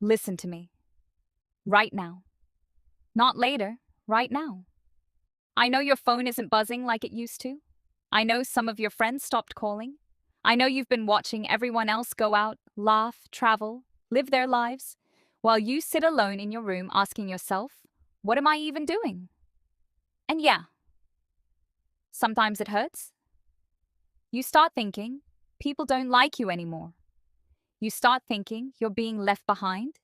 Listen to me. Right now. Not later. Right now. I know your phone isn't buzzing like it used to. I know some of your friends stopped calling. I know you've been watching everyone else go out, laugh, travel, live their lives, while you sit alone in your room asking yourself, what am I even doing? And yeah, sometimes it hurts. You start thinking people don't like you anymore. You start thinking you're being left behind.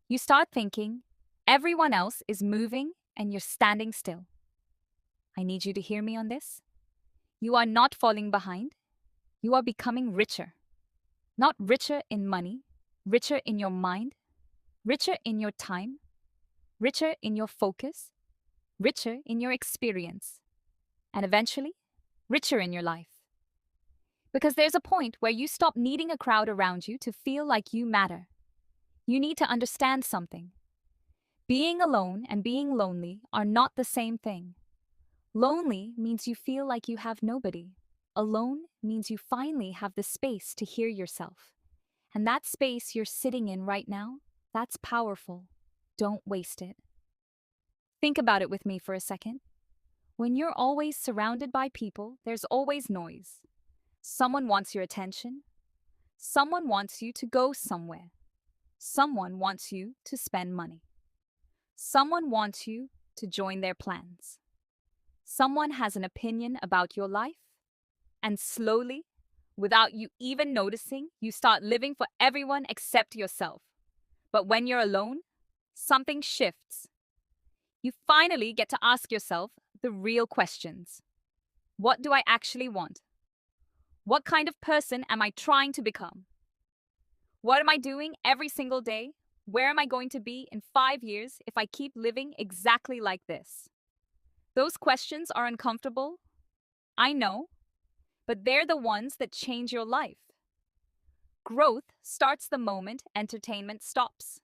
You start thinking everyone else is moving and you're standing still. I need you to hear me on this. You are not falling behind. You are becoming richer. Not richer in money, richer in your mind, richer in your time, richer in your focus, richer in your experience, and eventually, richer in your life. Because there's a point where you stop needing a crowd around you to feel like you matter. You need to understand something. Being alone and being lonely are not the same thing. Lonely means you feel like you have nobody. Alone means you finally have the space to hear yourself. And that space you're sitting in right now, that's powerful. Don't waste it. Think about it with me for a second. When you're always surrounded by people, there's always noise. Someone wants your attention. Someone wants you to go somewhere. Someone wants you to spend money. Someone wants you to join their plans. Someone has an opinion about your life. And slowly, without you even noticing, you start living for everyone except yourself. But when you're alone, something shifts. You finally get to ask yourself the real questions. What do I actually want? What kind of person am I trying to become? What am I doing every single day? Where am I going to be in 5 years if I keep living exactly like this? Those questions are uncomfortable. I know, but they're the ones that change your life. Growth starts the moment entertainment stops.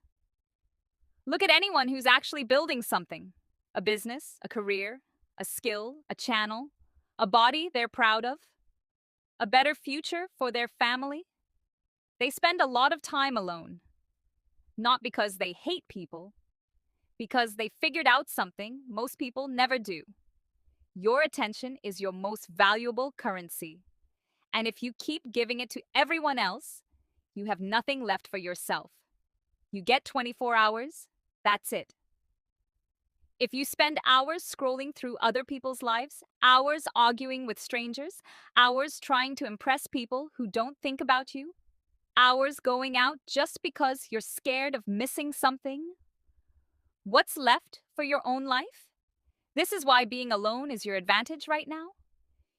Look at anyone who's actually building something: a business, a career, a skill, a channel, a body they're proud of, a better future for their family. They spend a lot of time alone, not because they hate people, because they figured out something most people never do. Your attention is your most valuable currency. And if you keep giving it to everyone else, you have nothing left for yourself. You get 24 hours, that's it. If you spend hours scrolling through other people's lives, hours arguing with strangers, hours trying to impress people who don't think about you, hours going out just because you're scared of missing something, what's left for your own life? This is why being alone is your advantage right now.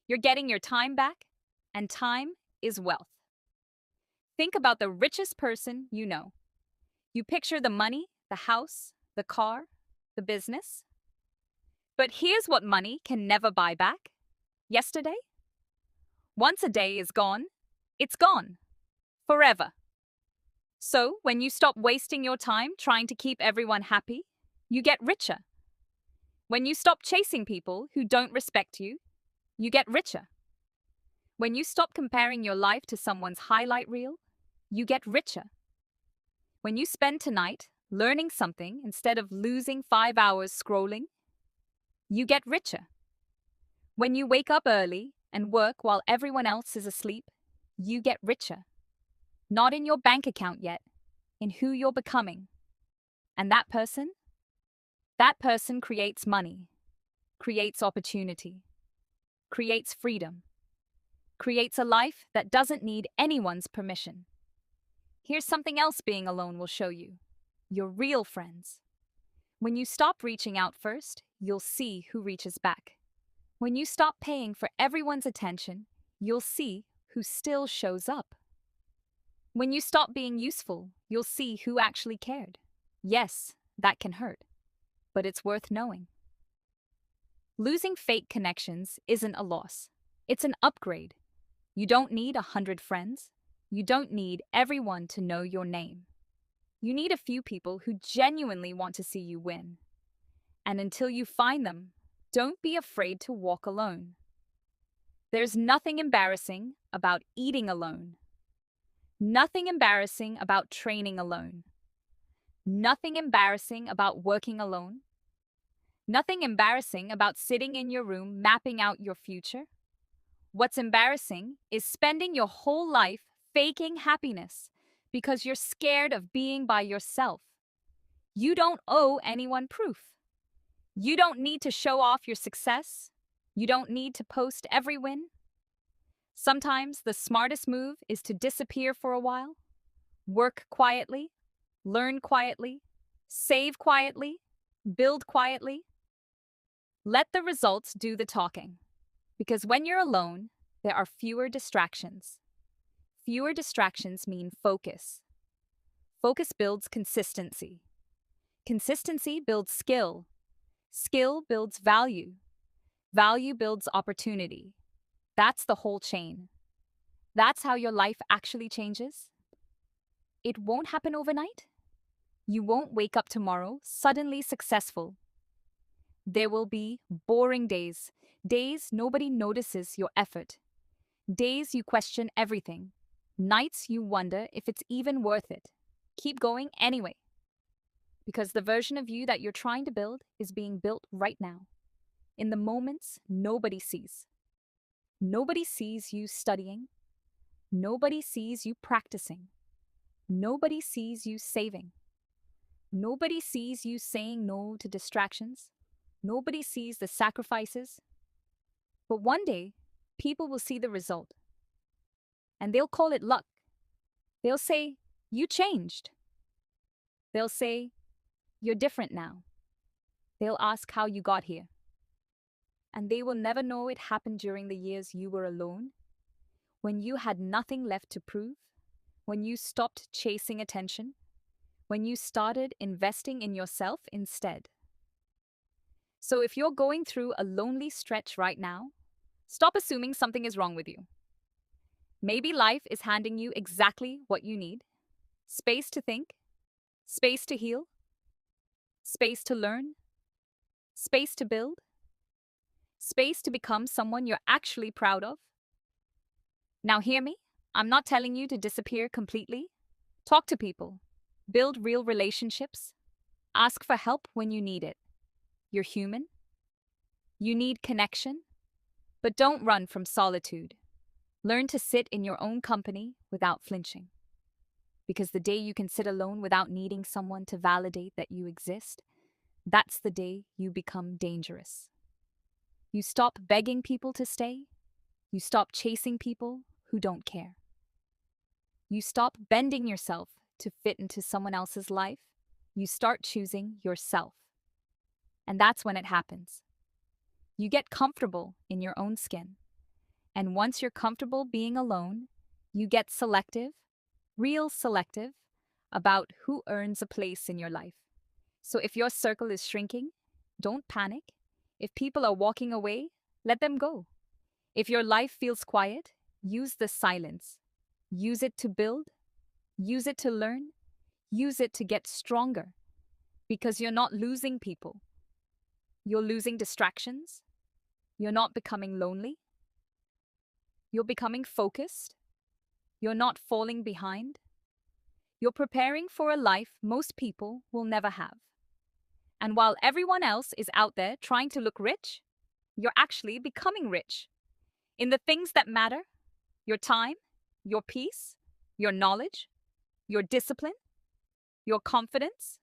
You're getting your time back, and time is wealth. Think about the richest person you know. You picture the money, the house, the car, the business. But here's what money can never buy back: yesterday. Once a day is gone, it's gone. Forever. So, when you stop wasting your time trying to keep everyone happy, you get richer. When you stop chasing people who don't respect you, you get richer. When you stop comparing your life to someone's highlight reel, you get richer. When you spend tonight learning something instead of losing 5 hours scrolling, you get richer. When you wake up early and work while everyone else is asleep, you get richer. Not in your bank account yet, in who you're becoming. And that person? That person creates money, creates opportunity, creates freedom, creates a life that doesn't need anyone's permission. Here's something else being alone will show you: your real friends. When you stop reaching out first, you'll see who reaches back. When you stop paying for everyone's attention, you'll see who still shows up. When you stop being useful, you'll see who actually cared. Yes, that can hurt, but it's worth knowing. Losing fake connections isn't a loss. It's an upgrade. You don't need 100 friends. You don't need everyone to know your name. You need a few people who genuinely want to see you win. And until you find them, don't be afraid to walk alone. There's nothing embarrassing about eating alone. Nothing embarrassing about training alone. Nothing embarrassing about working alone. Nothing embarrassing about sitting in your room mapping out your future. What's embarrassing is spending your whole life faking happiness because you're scared of being by yourself. You don't owe anyone proof. You don't need to show off your success. You don't need to post every win. Sometimes the smartest move is to disappear for a while, work quietly, learn quietly, save quietly, build quietly. Let the results do the talking. Because when you're alone, there are fewer distractions. Fewer distractions mean focus. Focus builds consistency. Consistency builds skill. Skill builds value. Value builds opportunity. That's the whole chain. That's how your life actually changes. It won't happen overnight. You won't wake up tomorrow suddenly successful. There will be boring days, days nobody notices your effort, days you question everything, nights you wonder if it's even worth it. Keep going anyway. Because the version of you that you're trying to build is being built right now, in the moments nobody sees. Nobody sees you studying. Nobody sees you practicing. Nobody sees you saving. Nobody sees you saying no to distractions. Nobody sees the sacrifices. But one day, people will see the result. And they'll call it luck. They'll say, you changed. They'll say, you're different now. They'll ask how you got here. And they will never know it happened during the years you were alone, when you had nothing left to prove, when you stopped chasing attention, when you started investing in yourself instead. So if you're going through a lonely stretch right now, stop assuming something is wrong with you. Maybe life is handing you exactly what you need. Space to think, space to heal, space to learn, space to build, space to become someone you're actually proud of. Now hear me, I'm not telling you to disappear completely. Talk to people, build real relationships, ask for help when you need it. You're human. You need connection, but don't run from solitude. Learn to sit in your own company without flinching. Because the day you can sit alone without needing someone to validate that you exist, that's the day you become dangerous. You stop begging people to stay. You stop chasing people who don't care. You stop bending yourself to fit into someone else's life. You start choosing yourself. And that's when it happens. You get comfortable in your own skin. And once you're comfortable being alone, you get selective, real selective, about who earns a place in your life. So if your circle is shrinking, don't panic. If people are walking away, let them go. If your life feels quiet, use the silence. Use it to build. Use it to learn. Use it to get stronger. Because you're not losing people. You're losing distractions. You're not becoming lonely. You're becoming focused. You're not falling behind. You're preparing for a life most people will never have. And while everyone else is out there trying to look rich, you're actually becoming rich. In the things that matter, your time, your peace, your knowledge, your discipline, your confidence,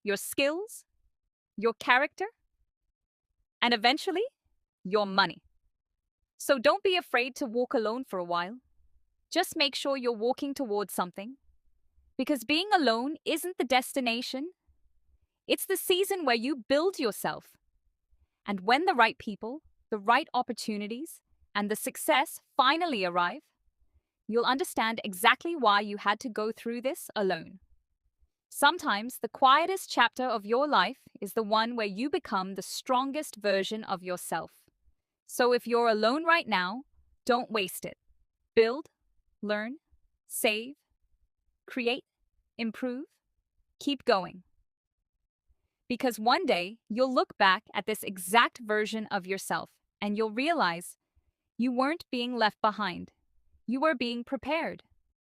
your skills, your character, and eventually, your money. So don't be afraid to walk alone for a while. Just make sure you're walking towards something. Because being alone isn't the destination. It's the season where you build yourself. And when the right people, the right opportunities, and the success finally arrive, you'll understand exactly why you had to go through this alone. Sometimes the quietest chapter of your life is the one where you become the strongest version of yourself. So if you're alone right now, don't waste it. Build, learn, save, create, improve, keep going. Because one day you'll look back at this exact version of yourself and you'll realize you weren't being left behind. You were being prepared.